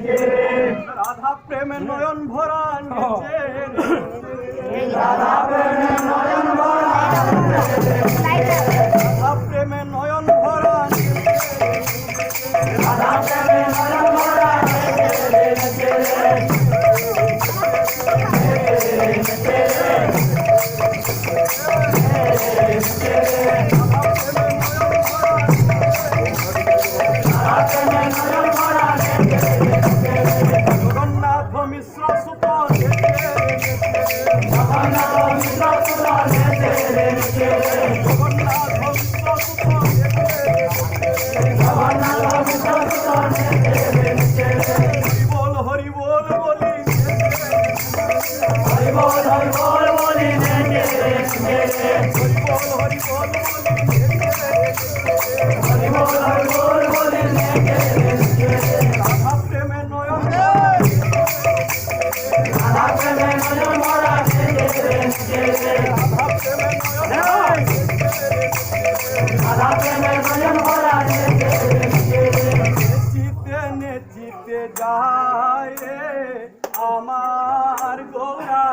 রাধা প্রেমে নয়ন ভরা নেচে রাধা প্রেমে নয়ন ভরা রাধা প্রেমে নয়ন ভরা রাধা প্রেমে নয়ন ভরা জগন্নাথ মিশ্র সুত জগন্নাথ মিশ্র সুত জগন্নাথ মিশ্র সুত জগন্নাথ মিশ্র সুত হরি বল বলি হরি বল বলি হরি বল বলি হরি বল বলি রাধা প্রেমে নয়ন রাধা প্রেমে নয়ন ভরা রাধা প্রেমে নয়ন রাধা প্রেমে নয়ন ভরা নেচিতে নেচিতে যায় রে আমার গৌরা